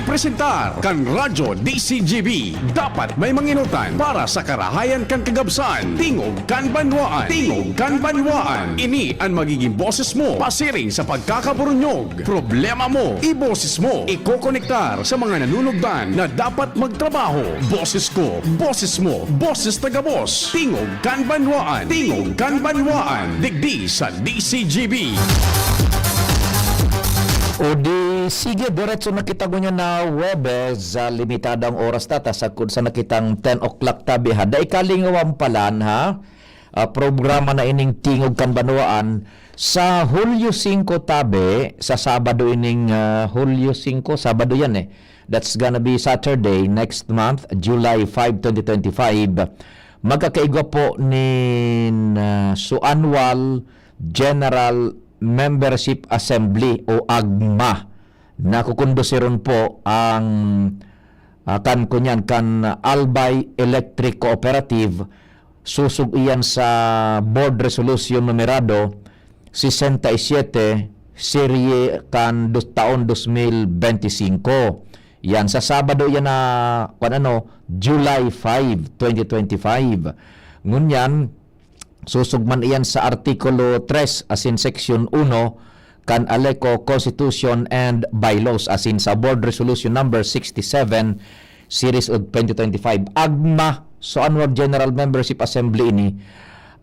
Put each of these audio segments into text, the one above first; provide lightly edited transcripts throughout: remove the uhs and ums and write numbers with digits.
presentar kan Radyo DCGB. Dapat may manginutan para sa karahayan kan kagabsan. Tingog kan banwaan. Tingog kan banwaan. Ini ang magiging boses mo pasiring sa pagkakaburunyog. Problema mo, iboses mo. Ikokonektar sa mga nanunugdan na dapat magtrabaho. Boses ko, boses mo, boses taga-boss. Tingog kan banwaan. Tingog kan banwaan. Digdi sa DCGB. O di, sige, diretso nakita ko niya na Webes, limitadang oras tata sa nakitang 10 o'clock tabi ha. Da ikalingawang palan ha, programa na ining Tingog kan Banwaan sa Hulyo 5 tabi, sa Sabado ining Hulyo 5, Sabado yan eh. That's gonna be Saturday next month, July 5, 2025. Magkakaigwa po ni Annual General Membership Assembly o AGMA. Nakukondusiron po ang kan Albay Electric Cooperative. Susug iyan sa Board Resolution numerado 67 serye kan taon 2025. Yan sa Sabado yan na July 5, 2025. Ngunyan susugman iyan sa Artikulo 3 asin Section 1 kan ALECO Constitution and Bylaws asin sa Board Resolution number 67 Series of 2025. AGMA, so Annual General Membership Assembly ini,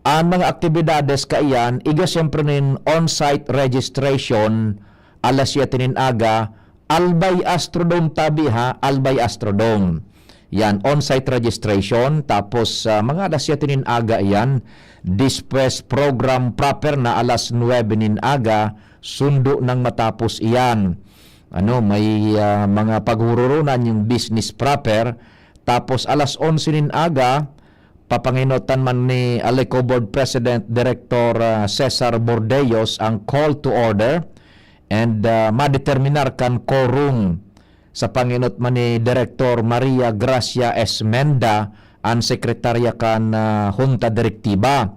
ang mga aktibidades kaiyan, iga siyempre nin on-site registration alas 7 nin aga, Albay Astrodome tabi ha, Albay Astrodome. Yan, on-site registration, tapos mga alas 7 nin aga yan, Dispes program proper na alas 9 nin aga, sundo nang matapos iyan. May mga paghururunan yung business proper, tapos alas 11 nin aga, papanginotan man ni ALECO Board President Director Cesar Bordellos ang call to order and madeterminar kan quorum sa panginot man ni Director Maria Gracia Esmenda ang sekretarya kan Junta Direktiba.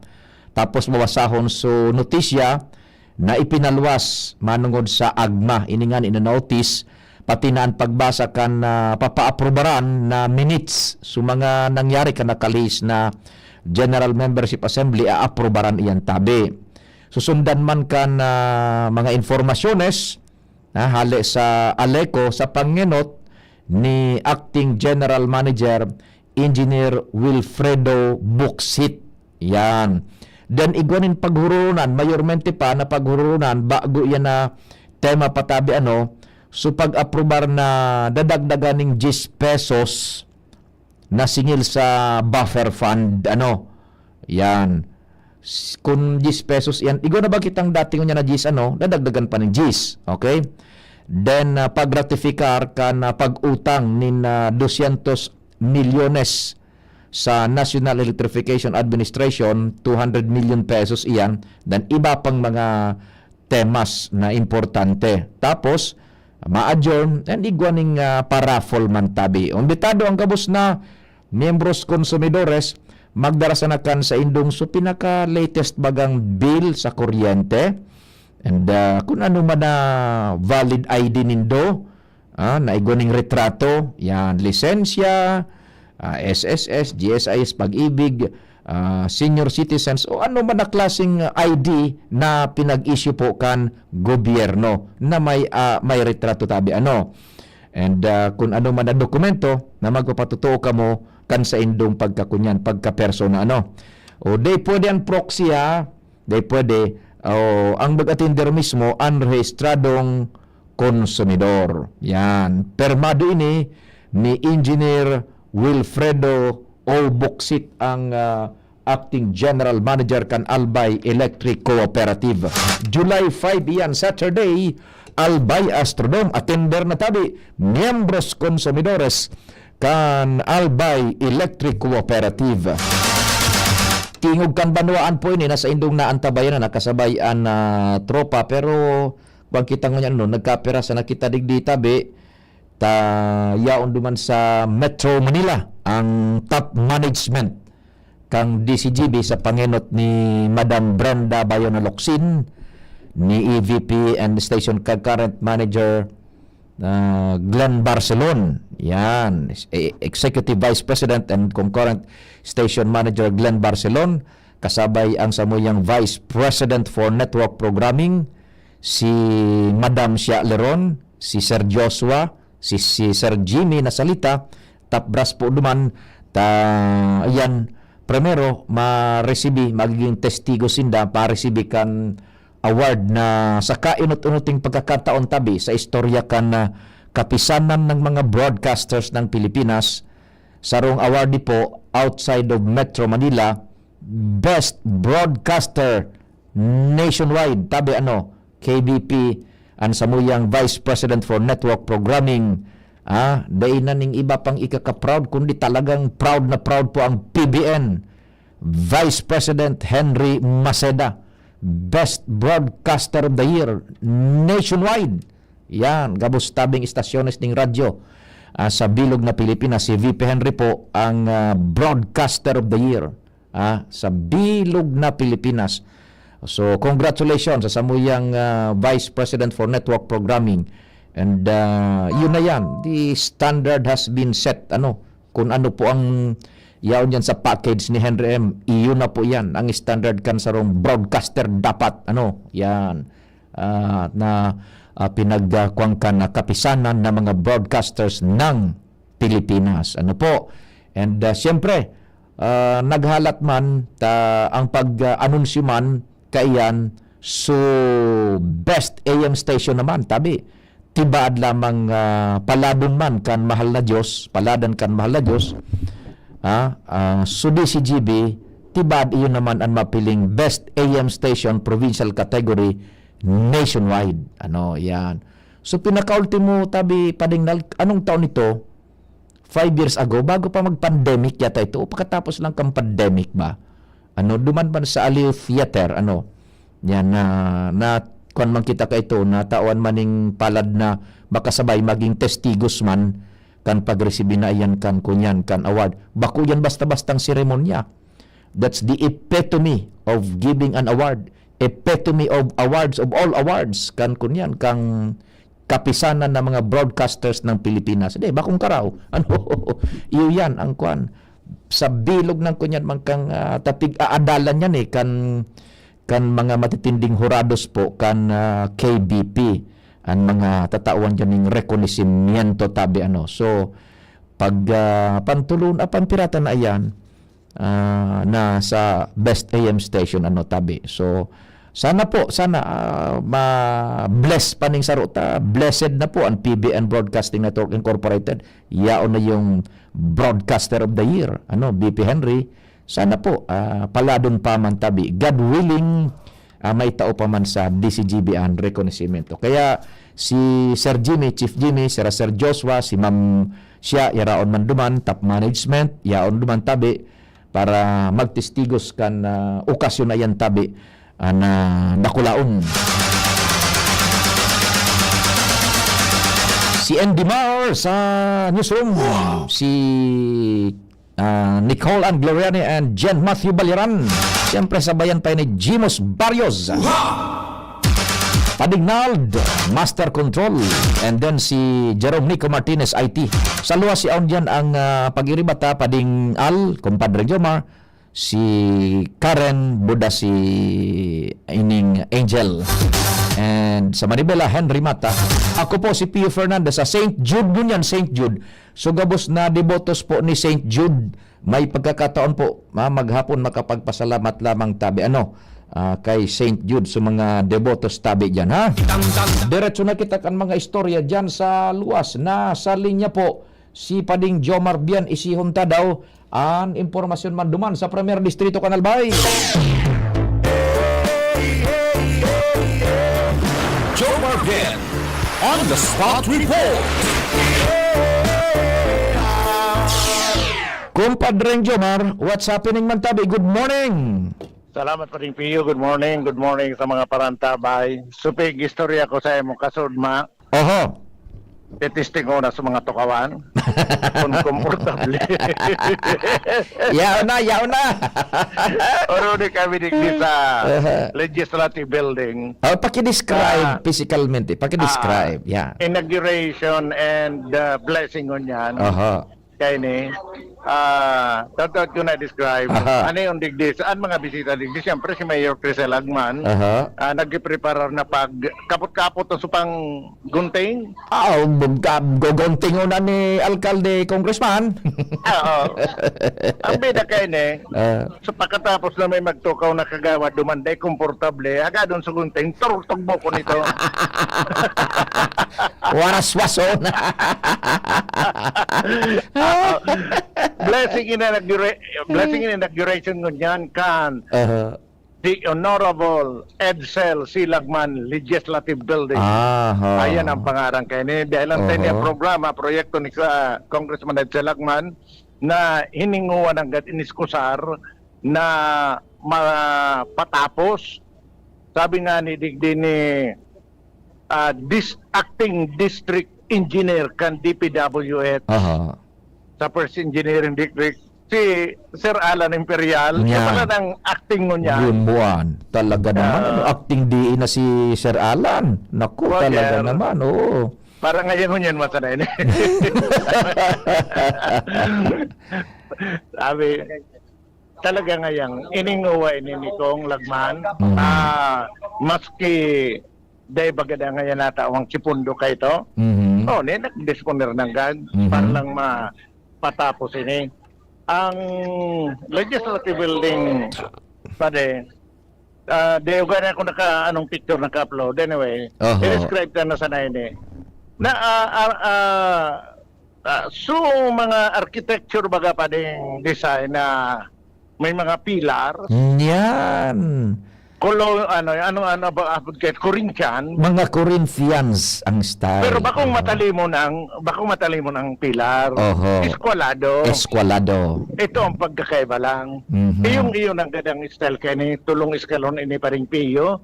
Tapos mawasahon so notisya na ipinalwas manungod sa AGMA iningan ina-notice pati na ang pagbasa kan papaaprobaran na minutes so mga nangyari kan nakalis na General Membership Assembly aaprobaran iyan tabi. Susundan man kan mga informasyones hali sa ALECO sa panginot ni Acting General Manager Engineer Wilfredo Buxit. Yan. Dan igwanin paghurunan, mayormente pa na paghurunan, bago yan na tema patabi so pag-aprobar na dadagdaganing 10 pesos na singil sa buffer fund, yan. Kung 10 pesos yan, igwa na ba kitang dating niya na 10, dadagdagan pa ng 10, okay? Then, pag-ratifikar ka na pag-utang nin 200 milyones sa National Electrification Administration, 200 million pesos iyan, dan iba pang mga temas na importante. Tapos, ma-adjourn, and igwaning paraffol man tabi. Umbitado ang kabus na miyembros konsumidores, magdarasanakan sa indong so pinaka-latest bagang bill sa kuryente, and kung ano man na valid ID nindo, na igwaning retrato, yan, lisensya, SSS, GSIS, Pag-ibig, senior citizens, o ano man na klaseng ID na pinag-issue po kan gobyerno na may retrato tabi And kung ano man na dokumento na magpapatutuo ka mo kan sa indong pagkakunyan, pagka-persona O day pwede ang proxy day pwede ang mag-attender mismo ang rehistradong konsumidor. Yan. Permado ini ni Engineer Wilfredo O. Buxit ang Acting General Manager kan Albay Electric Cooperative. July 5 yan, Saturday, Albay Astrodome, attender na tabi, miyembros konsumidores kan Albay Electric Cooperative. Tingog kan Banwaan po ini, nasa indong naantabayan na nakasabayan na tropa, pero wag kita nga nagkapira sa nakita digdi tabi, yaon duman sa Metro Manila ang top management kang DCGB sa panginot ni Madam Brenda Bayona Locsin, ni EVP and Station Current Manager Glenn Barcelon. Yan, Executive Vice President and concurrent station manager Glenn Barcelon, kasabay ang samuyang Vice President for Network Programming si Madam Shia Leron, si Sir Joshua, si Sir Jimmy Nasalita, tapbras po duman ayan, primero magiging testigo sinda, ma-receive kan award na sa kainut-unuting pagkakataon tabi sa istorya kan kapisanan ng mga broadcasters ng Pilipinas. Sarong award po outside of Metro Manila, Best Broadcaster Nationwide tabi KBP ang samuyang Vice President for Network Programming. Dain na ning iba pang ikaka-proud, kundi talagang proud na proud po ang PBN. Vice President Henry Maceda, Best Broadcaster of the Year nationwide. Yan, gabos tabing istasyones ning radyo sa bilog na Pilipinas. Si VP Henry po ang Broadcaster of the Year sa bilog na Pilipinas. So, congratulations sa samuyang Vice President for Network Programming. And yun na yan. The standard has been set. Kung ano po ang yaon yan sa package ni Henry M. Iyon na po yan. Ang standard kan sarong broadcaster dapat. Yan. Na pinagkuangkan na kapisanan ng mga broadcasters ng Pilipinas. And siyempre, naghalat man ang pag-anunsyo man kaiyan so best AM station naman tabi tibaad lamang paladon man kan mahal na Diyos, paladan kan mahal na Diyos. So DCGB tibaad iyon naman ang mapiling best AM station provincial category nationwide. Yan. So pinaka-ultimo tabi padingnal anong taon ito? 5 years ago bago pa mag-pandemic yata ito o pagkatapos lang kang pandemic ba? Duman man sa Aliw Theater, yan na kung man kita ka ito, na tawan maning palad na makasabay maging testigos man kan pag-receive na yan kan kunyan kan award. Bako yan basta-bastang seremonya. That's the epitome of giving an award. Epitome of awards, of all awards kan kunyan, kang kapisanan ng mga broadcasters ng Pilipinas. Bakong karaw. Iyo yan ang kwan. Sa bilog ng kunyan man kang tapig aadalan yan kan mga matitinding hurados po kan KBP ang mga tatawan dyan ng rekonisimiento tabi So pag pantulon pampirata na yan na sa best AM station tabi. So sana ma-bless pa ning sarota. Blessed na po ang PBN Broadcasting Network Incorporated. Yaon na yung Broadcaster of the Year. BP Henry. Sana po paladon pa man tabi. God willing, may tao pa man sa DCGB ang rekonisimiento. Kaya si Sir Jimmy, Chief Jimmy, Sir Joshua, si Ma'am Shia, yaraon man duman, top management, yaon duman tabi para magtestigos kan okasyon na yan tabi na nakulaon. Si Andy Mar sa newsroom, si Nicole Ann Gloriani and Jen Matthew Baliran. Siyempre sabayan pa ni Jimos Barrios, Padignald, Master Control, and then si Jerome Nico Martinez, IT. Sa luwas si Aundian ang pag-iribata, Pading Al, Compadre Jomar, si Karen Buda, si Ining Angel, and sa Manibela, Henry Mata. Ako po si Pio Fernandez sa St. Jude Bunyan, St. Jude. So gabos na devotos po ni St. Jude, may pagkakataon po maghapon makapagpasalamat lamang tabi kay St. Jude sa mga devotos tabi dyan, Diretso na kita kan mga istorya dyan sa luwas. Nasa linya po si Pading Jomar Bian, isihon ta daw ang impormasyon man duman sa Premier Distrito Canalbay. Jomar Bian on the spot report. Kumpadreng Jomar, what's happening man tabi? Good morning. Salamat pa rin, Pio. Good morning sa mga parantabay. Supig istorya ko sa imong kasudma. Oho. Titisting ko na sa mga tukawan. Kung komportable. Yaw na. Oro di kami digdi sa legislative building. Paki-describe physicalmente. Paki-describe. Yeah. Inauguration and blessing on yan. Kaya ni, tatot ko na-describe. Aha. Ano yung digdi? Saan mga bisita digdi? Siyempre si Mayor Crisel Agman. Nag-prepare na pag kapot-kapot ang supang gunting. Gogonting na ni Alkalde Congressman. Oo. Ang bida kayo ni, so pagkatapos na may magtukaw na kagawad, dumanday, komportable, haga doon sa gunting, turutugbo ko nito. Waras-waso na. Blessing in inauguration ngunyan kan the Honorable Edsel Silagman Legislative Building. Ayan ang pangarang kayo ni. Dahil ang tayo programa, proyekto ni Congressman Edsel Silagman na hininguan ng iniskusar na mapatapos. Sabi nga ni Digdi ni acting district engineer kan DPWH sa First Engineering District, si Sir Alan Imperial, siya pala ng acting mo niya. Buwan. Talaga naman. Acting DE na si Sir Alan. Naku, talaga naman. Oo. Parang ngayon yun masanay na. Sabi, talaga ngayon, ininguwa ini Kong Lagman, maski dahil bagada ngayon nata ang sipundo ka ito, nag-disponer ng gag para lang mapatapos ini. Ang legislative building, pade, dahil gana ako anong picture naka-upload, anyway, i-describe ka na sana ini. Na, so mga architecture baga pa din design na may mga pilar. Yan. Ano ba Corinthian? Mga Corinthians ang style. Pero bakong matalimo ng pilar. Eskwalado. Ito ang pagkakaiba lang. Iyon ang gadang style kani tulong eskalon ini paring piyo.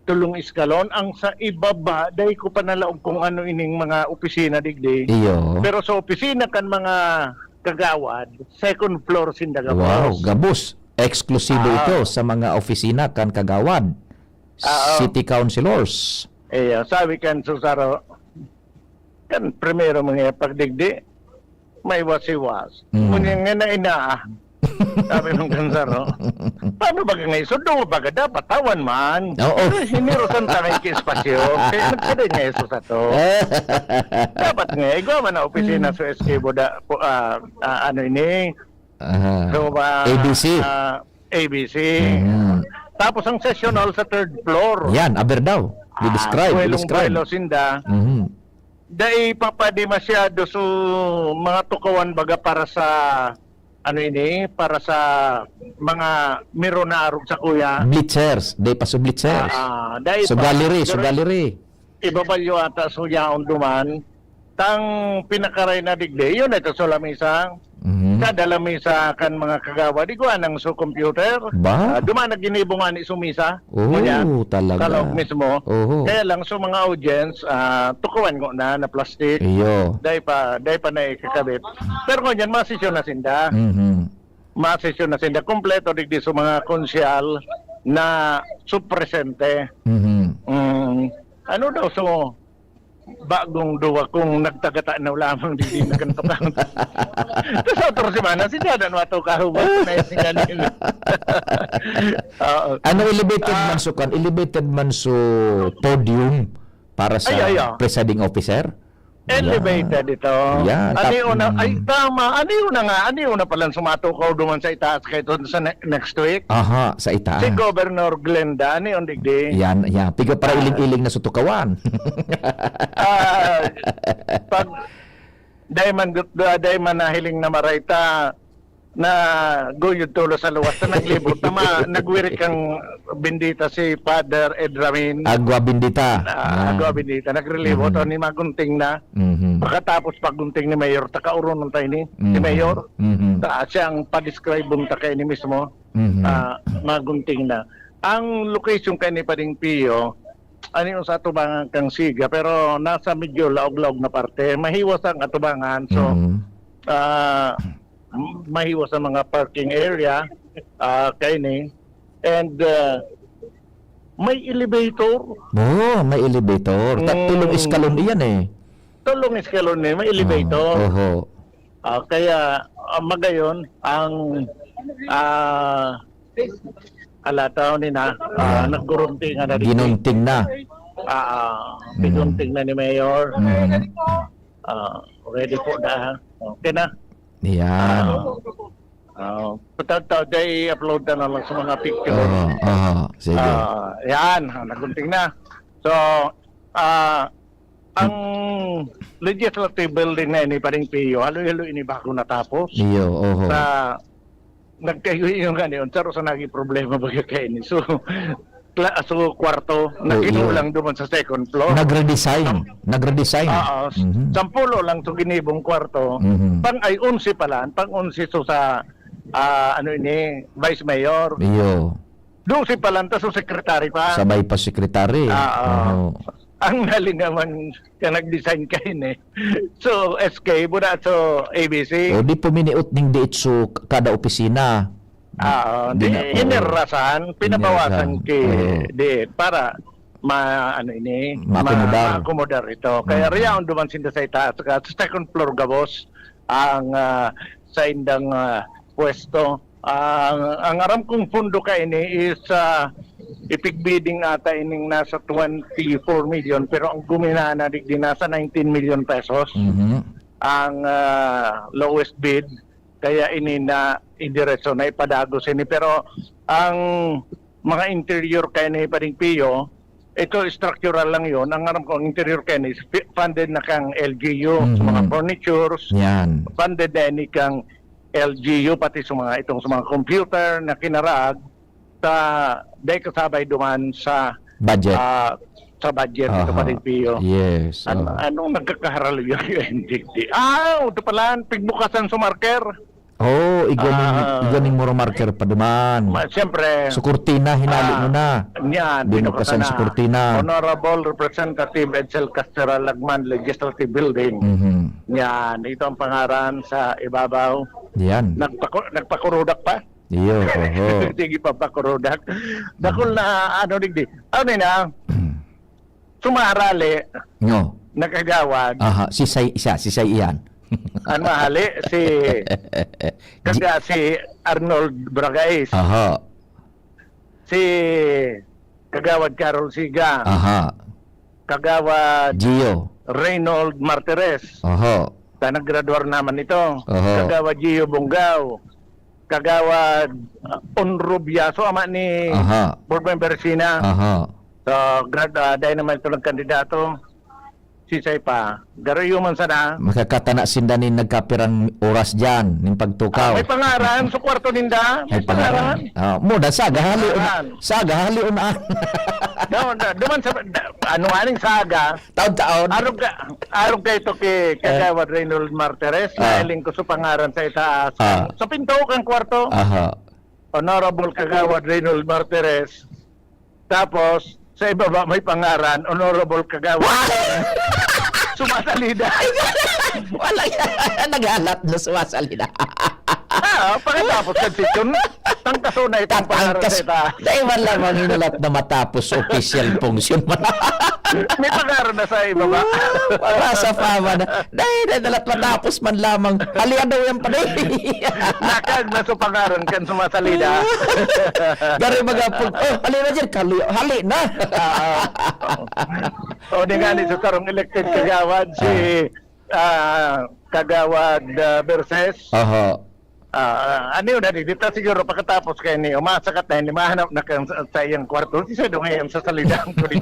Tulong eskalon ang sa ibaba dai ko pa nalaog kung ano ining mga opisina digdi. Iyo. Pero sa opisina kan mga kagawad, second floor sinda gabos. Wow, gabos. Eksklusibo ito sa mga opisina kan kagawad. City councilors. Sabi kan Susaro, kan primero mga pagdigdi, may wasiwas. Kunya nga na sabi ng Kansaro, paano ba nga isudo? Baga dapat tawan man. Hinirusan tayo espasyo. Kaya nagkada nga iso sa to. Dapat nga, igawa man na opisina sa SK Boda, ano ini, so, ABC. ABC. Tapos ang session hall sa third floor. Yan, aber daw. I-describe. Buwelong sinda. Dahil papadi masyado so mga tukawan baga para sa para sa mga miro na arog sa kuya. Blitzers. Day pa so blitzers. So gallery. Ibabalyo ata so yaon duman. Tang pinakaray na digde, yun ito sa lamisa. Kada lamisa kan mga kagawa, di ko anang so computer. Duman na ginibungan ni sumisa. Talaga. Kalog mismo. Kaya lang so mga audience, tukuan ko na plastic. Dahil pa na ikakabit. Pero kung yan, masisyon na sinda. Masisyon na sinda. Kompleto digdi so mga konsyal na supresente. Ano daw so bagong duwa kung nagtagata na lamang di na ganito ka. Tapos otro semana, si Dadan wato kahubot na yung ganun. Elevated man so podium para sa presiding officer? Elevated ito. Tama. Ano una palang sumatukaw duman sa itaas kayo sa next week? Sa itaas. Si Governor Glenda, ano yung digdi? Yan. Piga para iling-iling na sutukawan. Pag dahil man nahiling na marayta na guyod tulo sa luwas na naglibot na nagwirik kang bindita si Father Edramin. Agwa bindita. Agwa bindita. Naglilibot o ni magunting na. Pagkatapos pagunting ni Mayor, takauron ng tayo ni Mayor. Siyang pa-describe ng takay ni mismo. Magunting na. Ang location kay ni Pading Pio, ano yung sa atubangan kang siga, pero nasa medyo laog-laog na parte. Mahiwas ang atubangan, so mahiwas ang mga parking area, kaini. And may elevator. Oh, may elevator. Tulong eskalon iyan eh. Tulong eskalon eh, may elevator. Oho. Kaya magayon ang alataw ni na nagkurunting na rin. Ginunting na. Pinunting na ni Mayor. Ready po na. Okay na. Yan. Patataw day upload na lang sa mga picture. Sige. Yan, nagunting na. So, ang legislative building na ini paring piyo, halo-halo ini bago natapos. Iyo, oho. Sa nagkayo yung ganyan, pero sa naging problema bagay kayo ni. So kwarto, nakinulang doon sa second floor. Nagre-design. Sampulo lang to ginibong kwarto. Pang ay 11 pala, pang 11 so sa Vice Mayor. Iyo. 12 pala, so secretary pa. Sabay pa sekretary. Ang naling naman ka nag-design kayo eh. So, SK, muna so ABC. O di puminiot ning diit so kada opisina. Inirasan, pinabawasan di para ma-accommodar ito. Kaya riyaon duman sinda sa itaas. Sa second floor gabos ang sa indang pwesto. Ang aram kong pundo ka ini is ipigbidding ata ining nasa 24 million pero ang guminana di nasa 19 million pesos. Ang lowest bid kaya ini na indiretso na ipadagos ini pero ang mga interior kaya ni paring piyo ito structural lang yon. Ang aram ko ang interior kaya ni funded na kang LGU sa mga furnitures. Yan. Funded na ni kang LGU pati sa mga computer na kinarag sa dahil kasabay duman sa budget. Sa budget ito pa rin piyo. Yes. Anong nagkakaharalo yung NDT? Ito pala, pigbukasan sa marker. Iganing mo marker pa duman. Siyempre. Sa kurtina, hinali mo na. Yan, binukasan sa kurtina. Honorable Representative Edsel Castera Lagman Legislative Building. Yan, ito ang pangaran sa ibabaw. Yan. Nagpakurudak pa. Iyo, sige pa pakurudak. Dakol na digdi. Na, sumarali. No. Nakagawad. Si Say iyan. Ang mahali si Arnold Bragais. Si Kagawad Carol Siga. Kagawad Gio Reynold Martires. Naggraduar naman ito. Kagawad Gio Bungaw. Kagawad Onrubiaso ama ni board member Sina. So dahil naman ito nagkandidato si Say pa. Garayo man sana. Makakatana sindanin nagkapirang oras dyan ng pagtukaw. May pangaran sa kwarto ninda. May pangaran. Muda saga haliun. Duman sa aning saga. Taon-taon. Arog ka ito kay Kagawad Reynold Martires. Nailing ko sa pangaran sa itaas. Sa pinto kang kwarto. Honorable Kagawad Reynold Martires. Tapos sa ibaba may pangaran Honorable Kagawad. Sumasalida. Wala yan. Naghalat na sumasalida. Pagkatapos sa sityon, tangkaso na itong pangaran sa itaas. Dahil man lang manginalat na matapos official function mo na. May pangaran na sa ibaba. Para sa fama na. Dahil nalat matapos man lamang. Halian daw yan pa rin. Nakag na sa pangaran kan sumasalida. Gari magapog. Hali na dyan. Hali na. Di nga ni sa tarong elected kagawad si Kagawad Verses. Ano yun, dito siguro pagkatapos kayo ni umasakat na, mahanap na kayo sa iyang kwarto. Isa doon ngayon sa salidang kulit.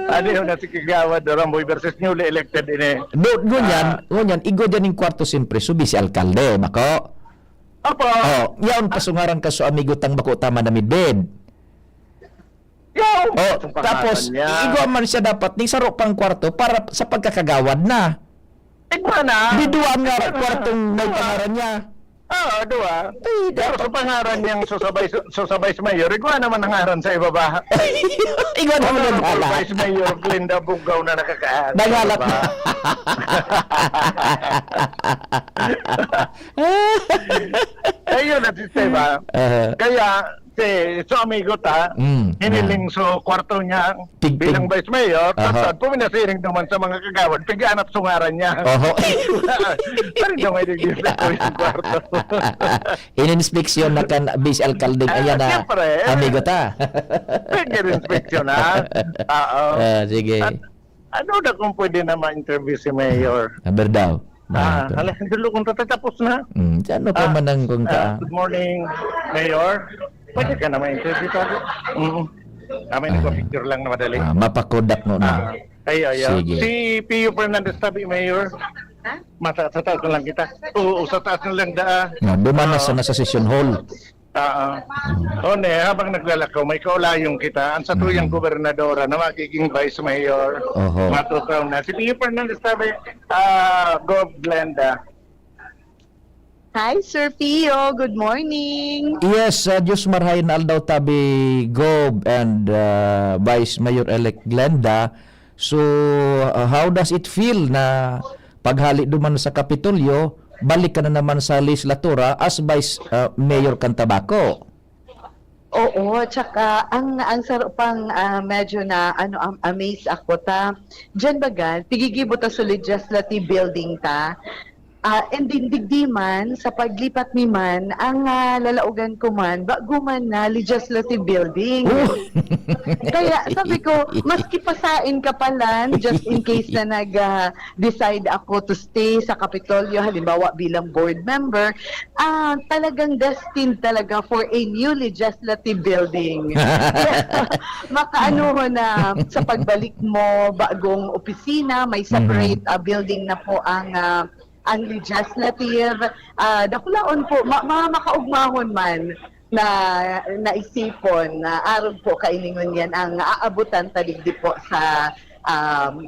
Ano yun na si Kagawad Ramboy versus newly elected ini. Ngunyan, igo dyan yung kwarto siyempre, subi si alkalde, bako? Opo. Yaon pasungaran ka so amigo tang bako tama na midbed. Tapos, igo man siya dapat, ning saro pang kwarto para sa pagkakagawad na. Igwa na. Biduan nga kwartong may pangaran niya. Dua. Ay, Pero sa pangaran niyang susabay sa mayor, ikaw naman ang ngaran sa ibaba. Ikaw naman naghala. Vice Mayor Glinda Bugaw na nakakaan. Naghalap na. Ayun na sistema. Kaya so amigo ta, hiniling so kwarto niya Pig-pig. bilang Vice Mayor, Aha. tapos puminasiring naman sa mga kagawad, piganap sungaran niya. Oho. Pero ito may nag-display ko yung kwarto. Ininspeksyon na kan bis alcalde ayan na Siyempre. amigo ta. Pag-inspeksyon ha. Oo. Sige. At ano na kung pwede na ma-interview si Mayor? Aber daw. Hala, dulo kung tatatapos na. Ano pa man ang kung ta. Good morning, Mayor. Pwede ka na ma-interview tayo. Kami nagpa-picture lang na madali. Mapakodak no na. Ayaw. Sige. Si Pio Fernandez tabi, Mayor. Sa taas na lang kita. Oo, sa taas na lang daa. Dumanas na sa session hall. Habang naglalakaw, may kaulayong kita. Ang satuyang gobernadora na magiging Vice Mayor. Oho. Matutaw na. Si Pio Fernandez tabi, Gov. Glenda. Hi, Sir Pio. Good morning. Yes, Diyos marhayin aldaw tabi Gob and Vice Mayor-elect Glenda. So, how does it feel na paghali duman sa Kapitolyo, balik ka na naman sa legislatura as Vice Mayor Cantabaco? Oo, tsaka ang sarap pang medyo na amaze ako ta. Diyan bagal, pigigibot ta sa legislative building ta. And digdi man, sa paglipat ni man, ang lalaugan ko man, bago man na legislative building. Kaya sabi ko, maski pasain ka pala, just in case na nag-decide ako to stay sa Kapitolyo, halimbawa bilang board member, talagang destined talaga for a new legislative building. Makaano ho na sa pagbalik mo, bagong opisina, may separate building na po ang legislative, dakulaon po, makaugmahon man na naisipon na araw po kainingon yan ang aabutan taligdi po sa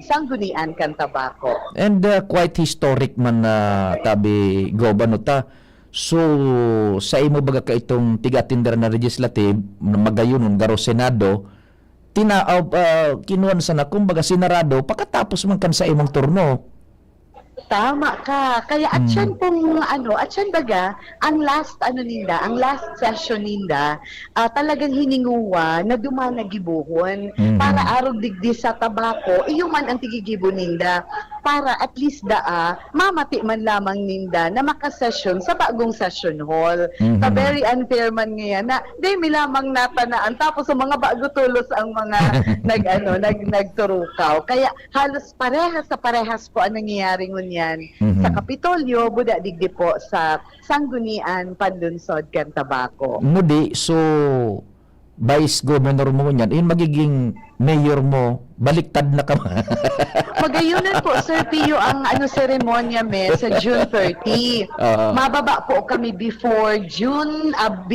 Sanggunian Cantabaco. And quite historic man na tabi Gobano ta. So, sa imo baga ka itong tiga-tinder na legislative, na magayunon, garo Senado, kinuan sa na, kumbaga sinarado, pagkatapos man kan sa imong turno. Tama ka. Kaya atyan pong atyan baga, ang last session ninda, talagang hininguwa na dumanagibuhon para araw digdi sa tabako, iyo man ang tigigibo ninda para at least mamati man lamang ninda na makasession sa bagong session hall. Sa very unfair man ngayon na di mi lamang natanaan tapos sa mga bago tulos ang mga nagturukaw. Kaya halos parehas po ang nangyayari ngunyan sa Kapitolyo, buda digdi po sa Sanggunian, Panlunsod, Cantabaco. Mudi, so Vice Governor mo yan, yung magiging mayor mo, baliktad na ka. Magayunan po, Sir Pio, ang seremonya sa June 30. Mababa po kami before 12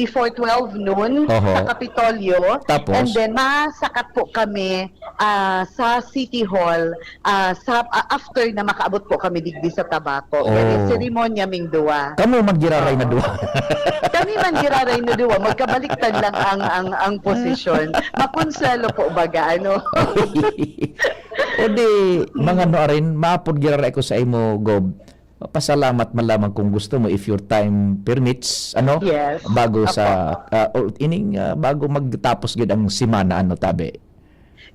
noon sa Kapitolyo. Tapos? And then masakat po kami sa City Hall after na makaabot po kami digdi sa Tabaco. Kaya seremonya ming duwa. Kamu maggiraray na duwa. Kami man giraray na duwa, magkabaliktad lang ang posisyon. Makonsuelo po baga, O di, mga rin, maapod giraray ko sa imo, Gob. Pasalamat man lamang kung gusto mo if your time permits, Yes. bago sa, bago magtapos gid ang simana, tabi.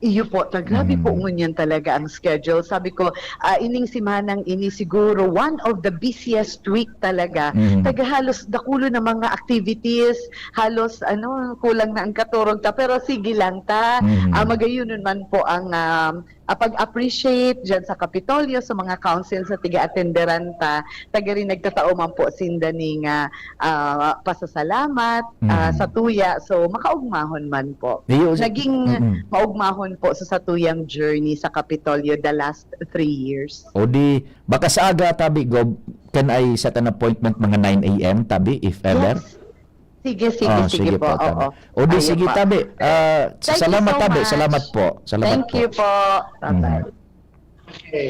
Iyo po, grabe po ngunyan talaga ang schedule. Sabi ko, ining simanang ini siguro one of the busiest week talaga. Taga halos dakulo na mga activities, halos kulang na ang katurog ta. Pero sige lang ta, magayunon man po ang pag-appreciate dyan sa Kapitolyo, sa mga council sa tiga-attenderan ta. Taga rin nagtatao man po sinda ning pasasalamat sa tuya. So, makaugmahon man po. Naging maugmahon po sa satuyang journey sa Kapitolyo the last 3 years. O di, baka sa aga, tabi, Gob, can I set an appointment mga 9 a.m., tabi, if ever? Yes. Sige po. Tabi. O di, sige, pa. tabi. Thank Salamat, you so tabi. much. Salamat po. Salamat Thank po. you po. Bye-bye.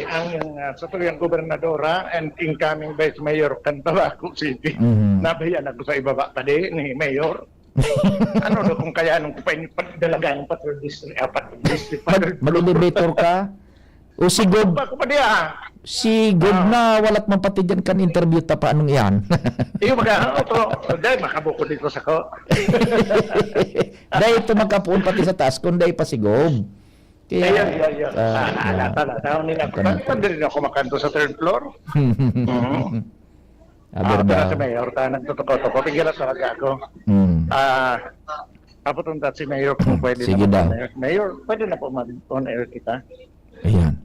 ang sa tuyang gobernadora and incoming Vice Mayor Cantabaco City, nabayan ako sa ibaba pa ni Mayor. Ano do kung kaya nung dalaga ng patrol district, Mag-elevator ka? O si Gob, pa ko pa diya. si Gob na walat man pati dyan kan interview ta paanong yan? Iyo mga dahil makabuko dito sa ko. Dahil ito magkapuon pati sa taas, kung dahil pa si Gob. Ayun. Alata nila. Pwede rin ako makanto sa third floor. Aber Sa Mayor, nagtotoko-toko. Pigilan talaga ako. Paputunta si Mayor kung pwede Sige na daw. Mayor, pwede na po on air kita. Ayan.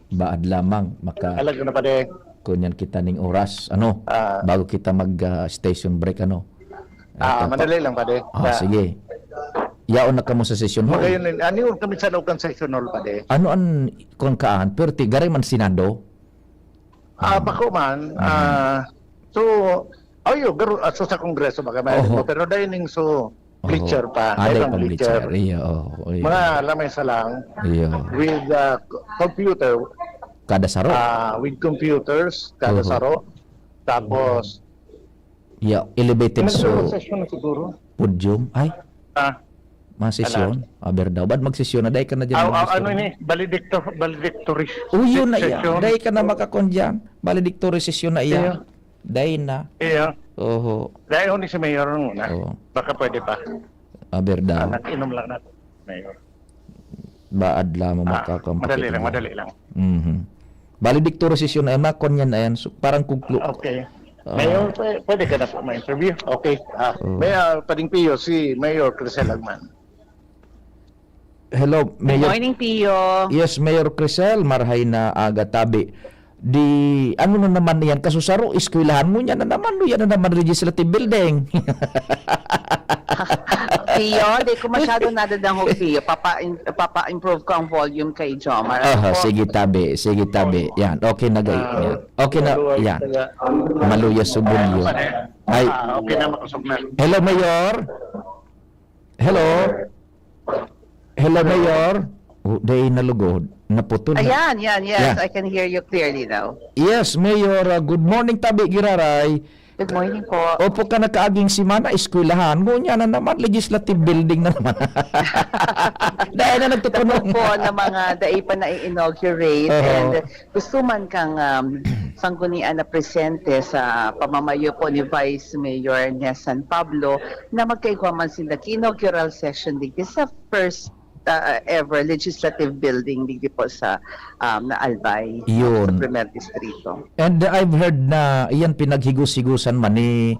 Baad lamang Alam ko na pa de. kunyan kita ning oras bago kita mag station break Ito pa. Madali lang pa de. Sige. Yaon na kamo sa session hall. Magayon, ano yung kami sa loob ng session hall pa de? Ano an kon kaan perti gari man Senado? Bako man, so, garo, so sa Kongreso baka may pero dining so, bleacher pa. Aday Dahil pang bleacher. Iya, Mga lamay sa lang, Iya. with computer, Kada saro. with computers, kada saro. Tapos, Iya, elevated so session na siguro. podium. Ay, masesyon. Aber daw bad magsesyon na dai ka na diyan. Ano ini? Valedictory. Yun na iya. session. Dai ka na makakon diyan. Valedictory session na iya. Dai na. Iya. Oho. Dahil ni si Mayor muna. Oo. Baka pwede pa. Aber daw. Nag-inom lang natin, Mayor. Baad lamang makakampit. Madali lang. Valedictory session na makon yan na yan. So, parang kuklo. Okay. Mayor, pwede ka na po ma-interview. Okay. Mayor, Pading Pio, si Mayor Crisel Agman. Hello, Good Mayor. morning, Pio. Yes, Mayor Crisel, marhay na aga tabi. Di, ano na naman yan? Kasusaro, eskwelahan mo yan na naman. Yan na naman legislative building. Pio, di ko masyado nadadangog, Pio. Papa-improve ko ang volume kay Jomar. Sige tabi. Yan, okay na gay. Yan. Okay na, yan. Maluya subulyo. Ay, Okay na makusog na. hello, Mayor. Hello. Hello, Mayor. Day nalugod. Naputol na. Ayan, yes. Yeah. I can hear you clearly now. Yes, Mayor. Good morning, Tabi Giraray. Good morning po. Opo ka na kaaging simana, eskwelahan. Ngunya na naman, legislative building na naman. Dahil na nagtutunong. Po na mga daipa na i-inaugurate and gusto man kang sanggunian na presente sa pamamayo po ni Vice Mayor San Pablo na magkaigwaman sila inaugural session digdi sa first ever legislative building digdi po sa na Albay Yun. sa Primer Distrito. And I've heard na iyan pinaghigos-higusan man ni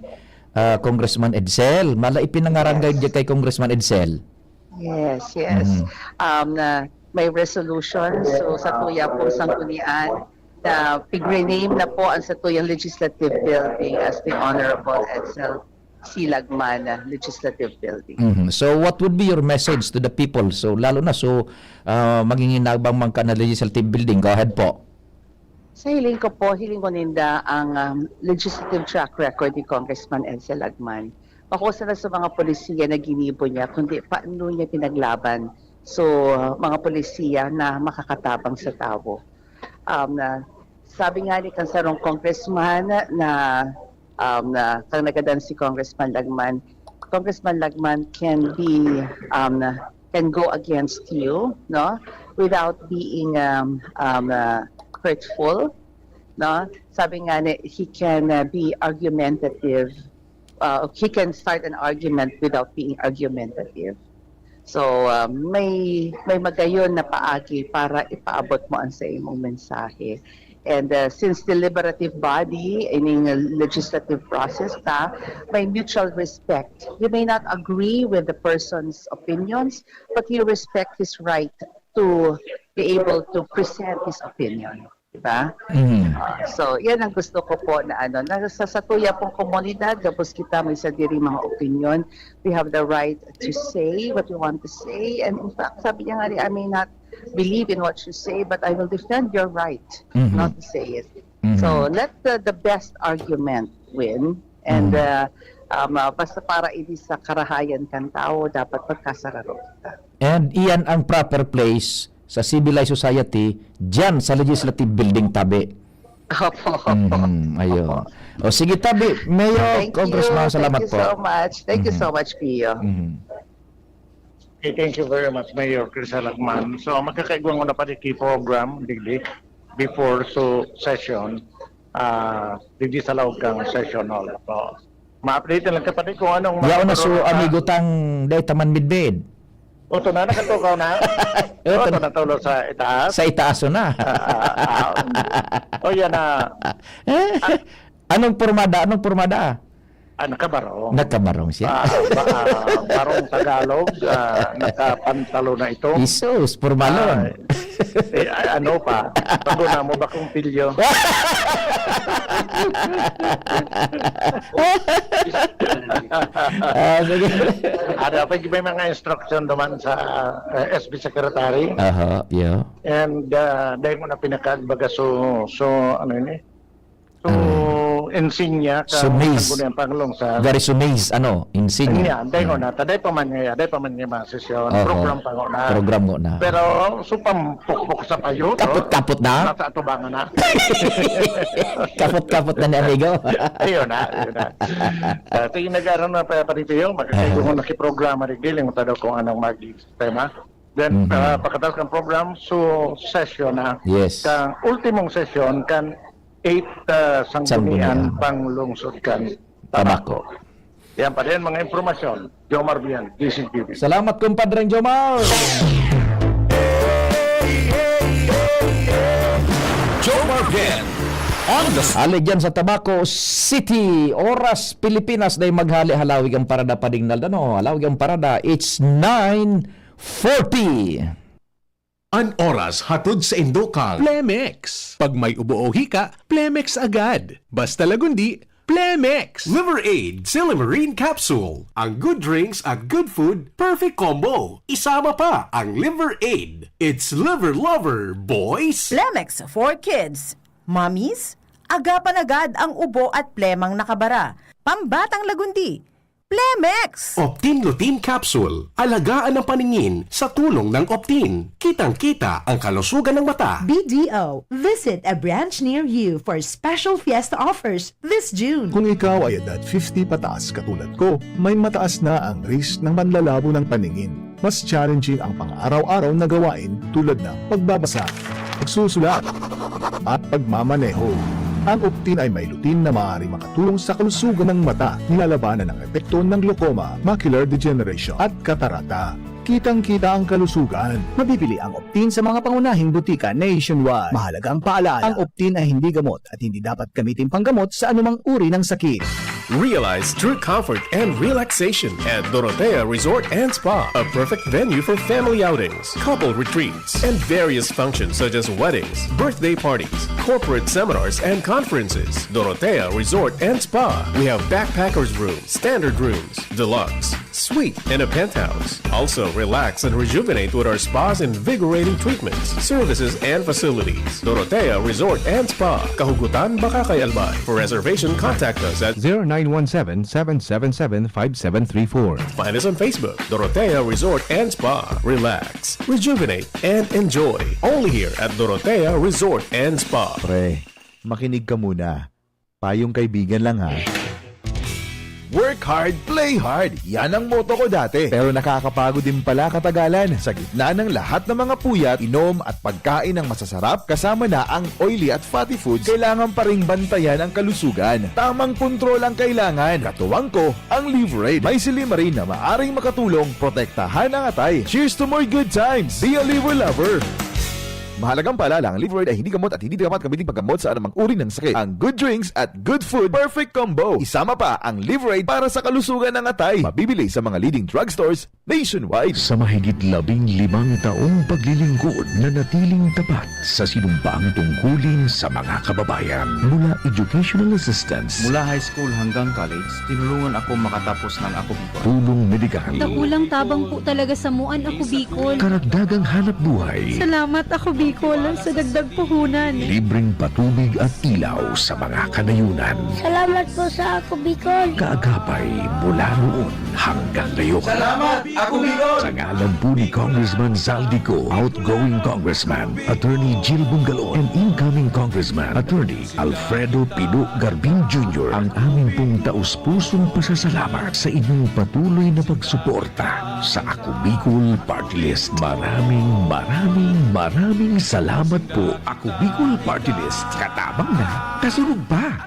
Congressman Edsel. Mala ipinangarangay yes. Kay Congressman Edsel. Yes. Na may resolution so sa tuya po sanggunian na pig-rename na po ang satuyang legislative building as the Honorable Edsel Silagman Legislative Building. So what would be your message to the people? So lalo na manginginabang man ka na legislative building. Go ahead po. Sa hiling ko ninda ang legislative track record ni Congressman Edsel Agman. Makusa na sa mga polisiya na ginibo niya, kundi paano niya pinaglaban mga polisiya na makakatabang sa tao. Sabi nga ni kansarong congressman na kang nagadan si Congressman Lagman can go against you, no, without being hurtful, no. Sabi nga ni he can be argumentative. He can start an argument without being argumentative. So, may magayon na paagi para ipaabot mo ang sa imong mensahe. And since deliberative body in a legislative process, may mutual respect. You may not agree with the person's opinions, but you respect his right to be able to present his opinion. Diba? So, yan ang gusto ko po na sa satuya pong komunidad, tapos kita may sa diri mga opinion, we have the right to say what we want to say. And in fact, sabi niya nga, I may not believe in what you say, but I will defend your right not to say it. So, let the best argument win. And basta para hindi sa karahayan kang tao, dapat magkasararo kita. And iyan ang proper place sa civilized society diyan sa legislative building tabi. Opo. Ayun. O sige tabi, Mayor, Thank Congressman, salamat you po. so much. Thank you so much, Pio. Okay, thank you very much, Mayor Chris Alacman. So, magkakaigwang ko na pa di program, digdi, before session, digdi sa loob kang session hall. So, ma-update lang kapatid kung anong... Yaw na so amigo tang day taman midbed. Oto na, nakatukaw na. Oto na tulog sa itaas. Sa itaaso na. O yan na, Anong pormada? nakabarong. Nagkamarong siya. Barong Tagalog, nakapantalo na ito. Isus, pormalon. Ano pa? Paguna mo ba kung pilyo? Sige. Ada pa may mga instruction naman sa SB Secretary. Aha, yeah. And dahil mo na pinakagbaga so ano yun eh? So, insignia ka Sumaze. ang Pangulong sa Very sumaze, insignia. dahil mo na, taday pa man niya mga sesyon, Oho. program pa nga na. Program mo na. Pero, so pampukpok sa payo. Kapot-kapot na? Nasa atubangan na. Kapot-kapot na ni amigo. Ayun na. Ito yung nag-aaral na paritiyo, magkakaigong mo nakiprograma rin giling mo daw kung anong mag-sistema. Then, pagkatapos kang program, so session na. Yes. Kang ultimong session, kan 8 sanggunian pang lungsod kan Tabako. Yan pa rin mga informasyon. Jomar Bian, DCTV. Salamat kumpadreng Jomar. Jomar Bien on the Halig dyan sa Tabaco City, Oras, Pilipinas, day maghali-halawig ang parada padingnal. Halawig ang parada, it's 9:40. An oras hatod sa Indokang Plemex. Pag may ubo o hika, Plemex agad. Basta lagundi, Plemex. Liver Aid Silimarine Capsule. Ang good drinks at good food, perfect combo. Isama pa ang Liver Aid. It's liver lover, boys. Plemex for kids. Mommies, agapan agad ang ubo at plemang nakabara. Pambatang lagundi. Plemex! Optin Lutein Capsule. Alagaan ang paningin sa tulong ng Optin. Kitang-kita ang kalusugan ng mata. BDO, visit a branch near you for special fiesta offers this June. Kung ikaw ay edad 50 pataas katulad ko, may mataas na ang risk ng panlalabo ng paningin. Mas challenging ang pang-araw-araw na gawain tulad ng pagbabasa, pagsusulat, at pagmamaneho. Ang Optin ay may lutein na maaari makatulong sa kalusugan ng mata, nilalabanan ang epekto ng glaucoma, macular degeneration at katarata. Kitang-kita ang kalusugan. Mabibili ang Optin sa mga pangunahing butika nationwide. Mahalagang paalala, ang Optin ay hindi gamot at hindi dapat gamitin panggamot sa anumang uri ng sakit. Realize true comfort and relaxation at Dorotea Resort and Spa, a perfect venue for family outings, couple retreats, and various functions such as weddings, birthday parties, corporate seminars, and conferences. Dorotea Resort and Spa. We have backpackers rooms, standard rooms, deluxe, suite, and a penthouse. Also, relax and rejuvenate with our spa's invigorating treatments, services, and facilities. Dorotea Resort and Spa, Kahugutan, Bakakay, Albay. For reservation, contact us at 0917-777-5734. Find us on Facebook, Dorotea Resort and Spa. Relax, rejuvenate, and enjoy. Only here at Dorotea Resort and Spa. Pre, makinig ka muna. Payong kaibigan lang ha. Work hard, play hard. Yan ang motto ko dati. Pero nakakapagod din pala katagalan. Sa gitna ng lahat ng mga puyat, inom at pagkain ng masasarap, kasama na ang oily at fatty foods, kailangan pa ring bantayan ang kalusugan. Tamang kontrol ang kailangan. Katuwang ko, ang Liver Aid. May silimarin na maaring makatulong, protektahan ang atay. Cheers to more good times. Be a liver lover. Mahalagang paalala, ang Liver Aid ay hindi gamot at hindi dapat gamitin paggamot sa anumang uri ng sakit. Ang good drinks at good food, perfect combo. Isama pa ang Liver Aid para sa kalusugan ng atay. Mabibili sa mga leading drugstores nationwide. Sa mahigit 15 taong paglilingkod na natiling tapat sa sinumpang tungkulin sa mga kababayan. Mula educational assistance, Mula high school hanggang college, tinulungan ako makatapos ng Ako Bicol. tulong medikal, Dakulang tabang po talaga sa muan Ako Bicol. karagdagang hanap buhay, Salamat Ako Bicol. Humihingi ko lang sa dagdag puhunan. Libreng patubig at ilaw sa mga kanayunan. Salamat po sa Ako Bicol. Kaagapay mula noon hanggang ngayon. Salamat, Ako Bicol! Sa ngalan po ni Congressman Zaldico, outgoing Congressman, Attorney Jill Bungalon, and incoming Congressman, Attorney Alfredo Pino Garbin Jr., ang aming pong taus-pusong pasasalamat sa inyong patuloy na pagsuporta sa Ako Bicol Party List. Maraming salamat po. Ako Bicol Party List. Katabang na, kasunod pa.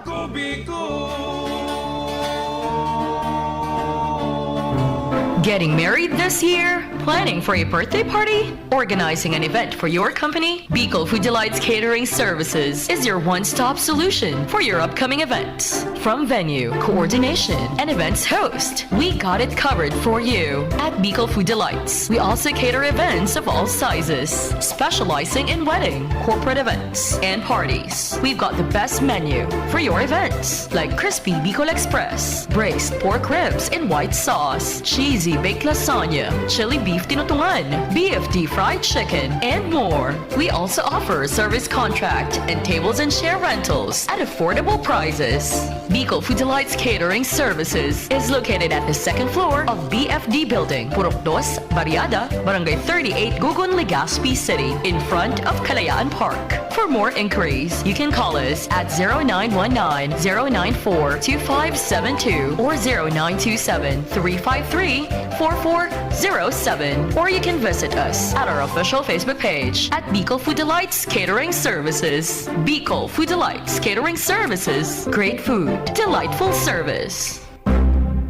Getting married this year? Planning for a birthday party? Organizing an event for your company? Bicol Food Delights Catering Services is your one-stop solution for your upcoming events. From venue, coordination, and events host, we got it covered for you. At Bicol Food Delights, we also cater events of all sizes, specializing in wedding, corporate events, and parties. We've got the best menu for your events, like crispy Bicol Express, braised pork ribs in white sauce, cheesy baked lasagna, chili beef tinutungan, BFD fried chicken, and more. We also offer service contract and tables and chair rentals at affordable prices. Bicol Food Delights Catering Services is located at the second floor of BFD Building, Purok 2, Barriada, Barangay 38, Gugun, Legazpi City, in front of Kalayaan Park. For more inquiries, you can call us at 0919-094-2572 or 0927-353-4407, or you can visit us at our official Facebook page at Bicol Food Delights Catering Services. Bicol Food Delights Catering Services. Great food, delightful service.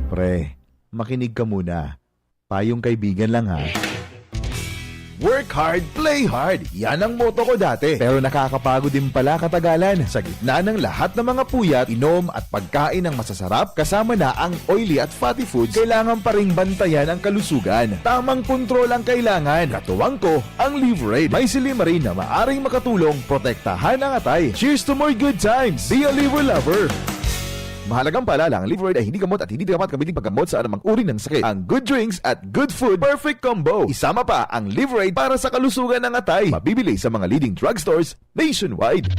Pre, makinig ka muna. Payong kaibigan lang ha. Work hard, play hard. Yan ang motto ko dati. Pero nakakapagod din pala katagalan. Sa gitna ng lahat ng mga puyat, inom at pagkain ng masasarap, kasama na ang oily at fatty foods, kailangan pa ring bantayan ang kalusugan. Tamang kontrol ang kailangan. Katuwang ko, ang Liverade. May silimarin na maaring makatulong protektahan ang atay. Cheers to more good times. Be a liver lover. Mahalagang paalala, ang Liverade ay hindi gamot at hindi dapat gamitin paggamot sa anumang uri ng sakit. Ang good drinks at good food, perfect combo. Isama pa ang Liverade para sa kalusugan ng atay. Mabibili sa mga leading drugstores nationwide.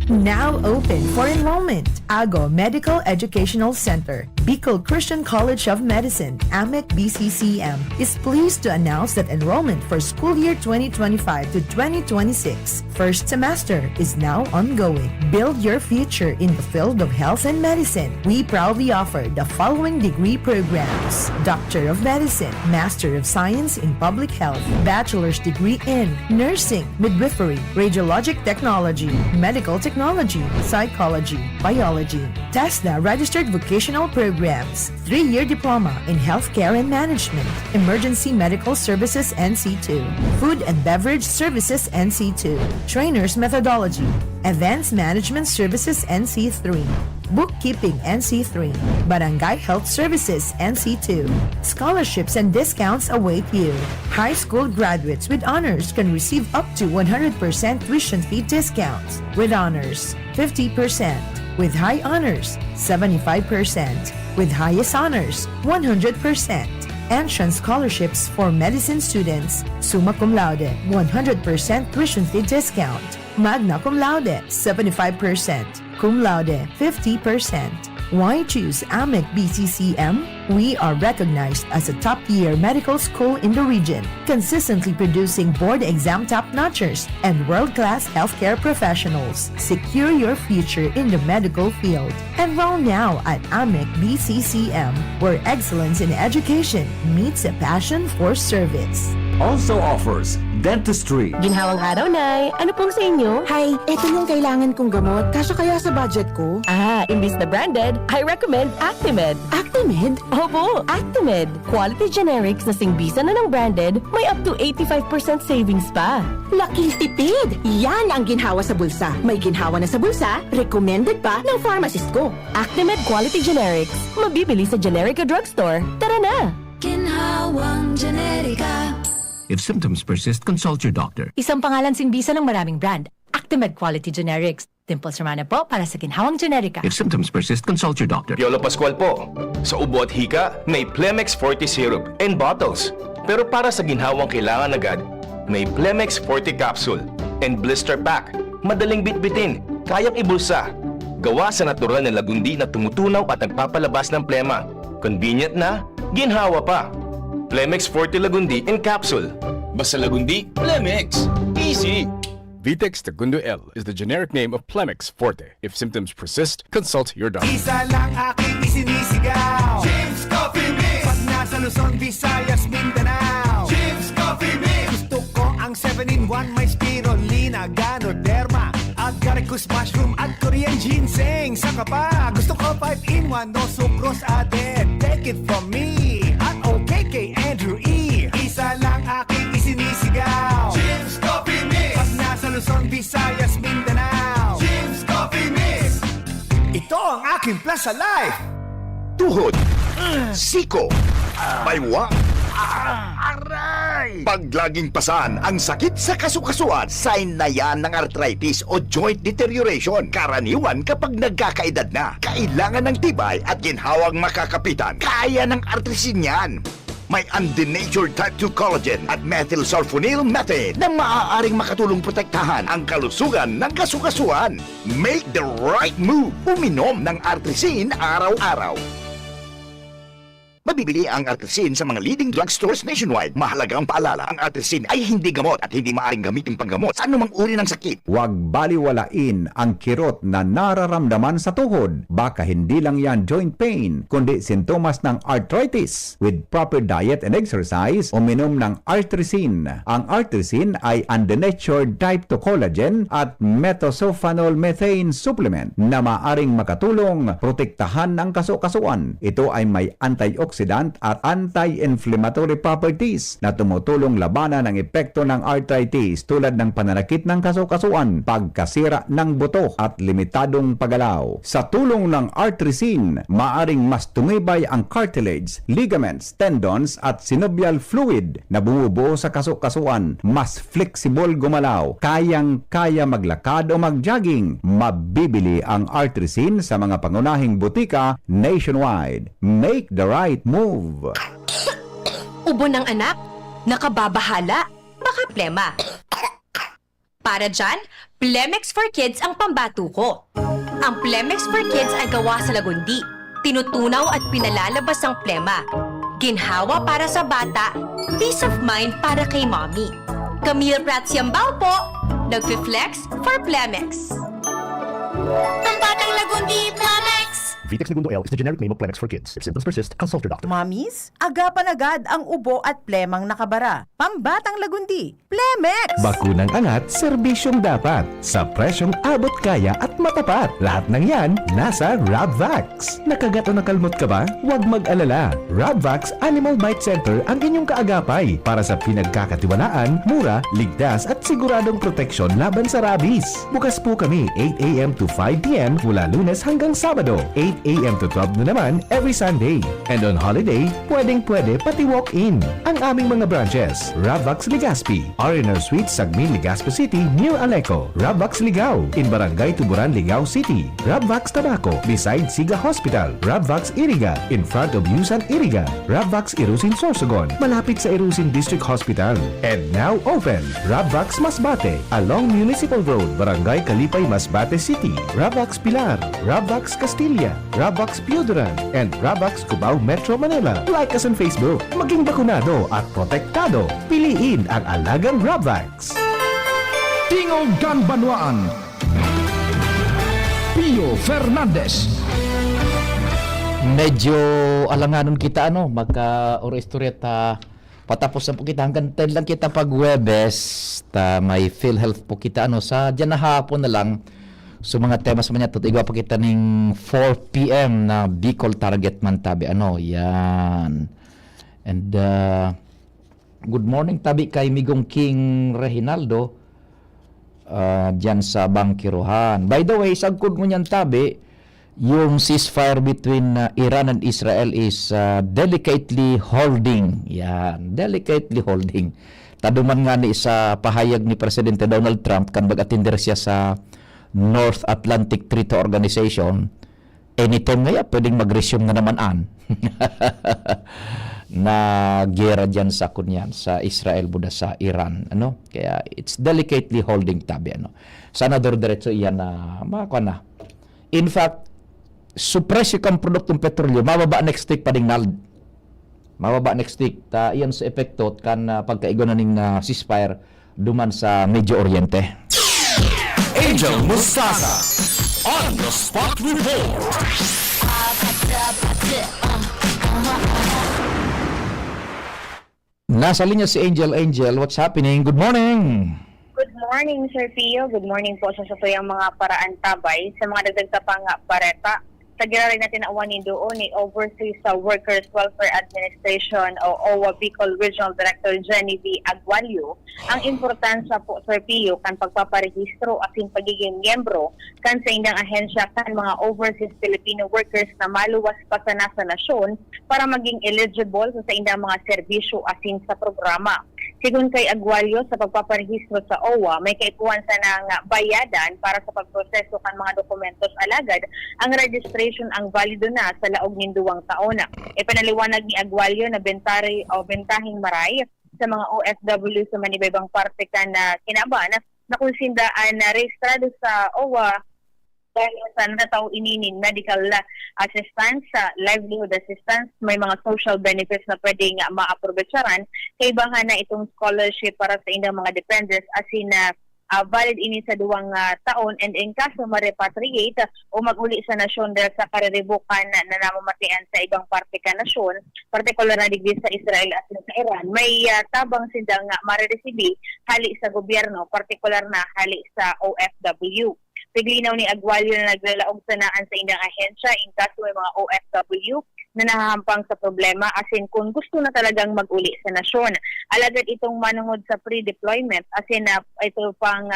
Now open for enrollment. Ago Medical Educational Center, Bicol Christian College of Medicine, AMEC BCCM, is pleased to announce that enrollment for school year 2025 to 2026 first semester is now ongoing. Build your future in the field of health and medicine. We proudly offer the following degree programs: Doctor of Medicine, Master of Science in Public Health, Bachelor's degree in Nursing, Midwifery, Radiologic Technology, Medical Technology, Psychology, Biology, TESDA registered vocational programs, 3-year diploma in Healthcare and Management, Emergency Medical Services NC2, Food and Beverage Services NC2, Trainers Methodology, Advanced Management Services NC3, Bookkeeping NC3, Barangay Health Services NC2. Scholarships and discounts await you. High school graduates with honors can receive up to 100% tuition fee discounts. With honors, 50%. With high honors, 75%. With highest honors, 100%. Entrance scholarships for medicine students, summa cum laude, 100% tuition fee discount. Magna cum laude, 75%. Cum laude, 50%. Why choose AMEC BCCM? We are recognized as a top-tier medical school in the region, consistently producing board exam top-notchers and world-class healthcare professionals. Secure your future in the medical field. Enroll now at AMEC BCCM, where excellence in education meets a passion for service. Also offers dentistry. Ginhawang araw, Nay. Ano pong sa inyo? Hi, ito yung kailangan kong gamot. Kasya kaya sa budget ko? Imbis na branded, I recommend Actimed. Actimed? Opo, Actimed. Quality generics na singbisan na ng branded, may up to 85% savings pa. Laking tipid! Yan ang ginhawa sa bulsa. May ginhawa na sa bulsa, recommended pa ng pharmacist ko. Actimed Quality Generics. Mabibili sa Generica Drugstore. Tara na! Ginhawang Generica. If symptoms persist, consult your doctor. Isang pangalan singbisa ng maraming brand. Actimed Quality Generics. Dimples Romana po para sa Ginhawang Generica. If symptoms persist, consult your doctor. Piolo Pascual po. Sa ubo at hika, may Plemex Forte Syrup and bottles. Pero para sa ginhawang kailangan agad, may Plemex Forte Capsule. and blister pack. Madaling bitbitin, kayang ibulsa. Gawa sa natural na lagundi na tumutunaw at nagpapalabas ng plema. Convenient na, ginhawa pa. Plemex Forte Lagundi in capsule. Basta lagundi, Plemex. Easy! Vitex Segundo L is the generic name of Plemex Forte. If symptoms persist, consult your doctor. Isa lang aking isinisigaw, James Coffee Mix. Pag nasa Luzon, Visayas, Mindanao, James Coffee Mix. Gusto ko ang 7-in-1, may spirulina, ganoderma, agaricus mushroom at Korean ginseng. Saka pa, gusto ko 5-in-1, no sucrose added. Take it from me, at OKK Andrew E. Isa lang aking isinisigaw, James Coffee Mix. Pag nasa Luzon, Visayas, Mindanao, James Coffee Mix. Ito ang aking plus sa life. Tuhod, siko, baywa, aray! Pag laging pasan ang sakit sa kasukasuan, sign na yan ng arthritis o joint deterioration. Karaniwan kapag nagkakaedad na, kailangan ng tibay at ginhawang makakapitan. Kaya ng artrisin yan. May undenatured type 2 collagen at methylsulfonyl methane na maaaring makatulong protektahan ang kalusugan ng kasukasuan. Make the right move. Uminom ng artrisin araw-araw. Mabibili ang artrisin sa mga leading drugstores nationwide. Mahalaga ang paalala, ang artrisin ay hindi gamot at hindi maaaring gamitin panggamot sa anumang uri ng sakit. Huwag baliwalain ang kirot na nararamdaman sa tuhod. Baka hindi lang yan joint pain, kundi sintomas ng arthritis. With proper diet and exercise, uminom ng artrisin. Ang artrisin ay undenatured type 2 collagen at methylsulfonyl methane supplement na maaaring makatulong protektahan ng kasukasuan. Ito ay may antioxidant at anti-inflammatory properties na tumutulong labanan ang epekto ng arthritis tulad ng pananakit ng kasukasuan, pagkasira ng buto at limitadong paggalaw. Sa tulong ng artrisin, maaring mas tumibay ang cartilage, ligaments, tendons at synovial fluid na bumubuo sa kasukasuan. Mas flexible gumalaw, kayang-kaya maglakad o mag-jogging. Mabibili ang artrisin sa mga pangunahing butika nationwide. Make the right move. Ubo ng anak? Nakababahala? Baka plema. Para dyan, Plemex for Kids ang pambato ko. Ang Plemex for Kids ay gawa sa lagundi. Tinutunaw at pinalalabas ang plema. Ginhawa para sa bata, peace of mind para kay mommy. Camille Prats Yambao po, nagfi-flex for Plemex. Pambatang lagundi, Plemex! Vitex Segundo L is the generic name of Plemex for Kids. If symptoms persist, consult your doctor. Mommies, agapan agad ang ubo at plemang nakabara. Pambatang lagundi, Plemex! Bakunang angat, serbisyong dapat. Sa presyong abot kaya at matapat. Lahat ng yan, nasa Rabvax. Nakagat o nakalmot ka ba? Huwag mag-alala. Rabvax Animal Bite Center ang inyong kaagapay para sa pinagkakatiwalaan, mura, ligtas at siguradong proteksyon laban sa rabies. Bukas po kami 8 a.m. to 5 p.m. mula Lunes hanggang Sabado, 8 a.m. to 12 na naman every Sunday. And on holiday, pwedeng-pwede pati walk-in. Ang aming mga branches, Rabvax Legazpi, R&R Suite, Sagmin, Legazpi City, near Aleco. Rabvax Ligao, in Barangay Tuburan, Ligao City. Rabvax Tabaco, beside Siga Hospital. Rabvax Iriga, in front of Yusan Iriga. Rabvax Irusin Sorsogon, malapit sa Irusin District Hospital. And now open, Rabvax Masbate, along Municipal Road, Barangay Kalipay, Masbate City. Rabvax Pilar, Rabvax Castilla, Rabvax Pioduran, and Rabvax Cubao Metro Manila. Like us on Facebook. Maging bakunado at protektado. Piliin ang alagang Rabvax. Tingog Ganbanwaan, Pio Fernandez. Medyo alanganon kita magka-oristorya ta patapos na po kita hanggang 10 lang kita pag Webes ta may PhilHealth po kita sa dyan na hapon na lang. So mga temas man niya, tutigaw pa kita ng 4 p.m. na Bicol Target man tabi. Yan. And good morning tabi kay Migong King Reginaldo dyan sa Bangkiruhan. By the way, sagkod mo niyan tabi, yung ceasefire between Iran and Israel is delicately holding. Yan, delicately holding. Taduman nga ni sa pahayag ni Presidente Donald Trump kan mag-attender siya sa North Atlantic Treaty Organization, anytime ngaya pwedeng mag-resume na naman na gera dyan sa kunyan sa Israel buda sa Iran, ano, kaya it's delicately holding tabi, ano, sana diretso iyan na makakuha na. In fact, supresyo kang produktong petrolyo mababa next week pa ding mababa next week ta iyan sa epekto kan pagkaigon na ning ceasefire duman sa Medio Oriente. Angel Mustasa on the spot report. Nasa linya si Angel. Angel, what's happening? Good morning. Good morning, Sir Pio. Good morning po sa tuyang mga paraan tabay sa mga dagdag pang pareta. Sa rin natin na uwanin doon ni Overseas Workers Welfare Administration o OWA Bicol Regional Director Jenny V. Agualio. Ang importansya po, Sir Pio, kan pagpaparehistro at yung pagiging miyembro kan sa indang ahensya kan mga overseas Filipino workers na maluwas pa sa nasa nasyon para maging eligible sa indang mga serbisyo asin sa programa. Sigun kay Agualio, sa pagpaparehistro sa OWA, may kaikuan sa nang bayadan para sa pagproseso kan mga dokumentos alagad. Ang registration ang valido na sa laog nin 2 taon. Ipanaliwanag ni Agualio na bentahing maray sa mga OFW sa manibaybang parte ka na kinaban na kung sindaan na rehistrado sa OWA dahil sa nataw ininin medical assistance, livelihood assistance, may mga social benefits na pwedeng maaprobetsaran, kaibahan na itong scholarship para sa indang mga dependents asin na valid ini sa 2 taon, and in kaso ma-repatriate o mag-uli sa nasyon dahil sa kariribukan na namamatian sa ibang parte ka nasyon, partikular na digdi sa Israel at sa Iran, may tabang sindang ma-receive hali sa gobyerno, partikular na hali sa OFW. Piglinaw ni Agualio na naglalaog sanaan sa indang ahensya in kaso may mga OFW na nahahampang sa problema asin kung gusto na talagang mag-uli sa nasyon. Alagad itong manungod sa pre-deployment asin ito pang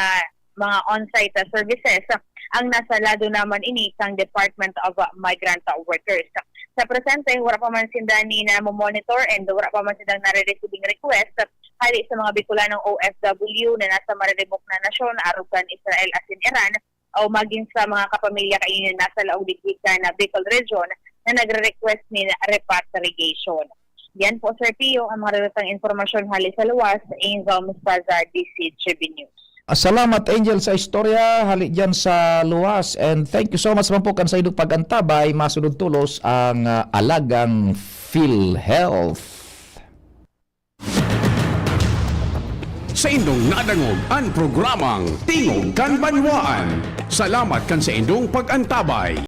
mga on-site services ang nasa lado naman ini sang Department of Migrant Workers. Sa presente, wala pa man sindani na monitor and wala pa man sindang nare-receiving request hali sa mga Bicolanong OFW na nasa mariribok na nasyon, arugan Israel asin Iran, o maging sa mga kapamilya kainin nasa laog digdikan na Bicol Region na nagre-request ni repatriation. Yan po, Sir Pio, ang mga relatang informasyon hali sa luwas sa Angel Mustaza, DCGB News. Salamat, Angel, sa istorya hali dyan sa luwas, and thank you so much man po kan sa idong pagantabay masunod tulos ang alagang PhilHealth. Sa indong nadangog ang programang Tingog kan Banwaan. Salamat kan sa indong pag-antabay.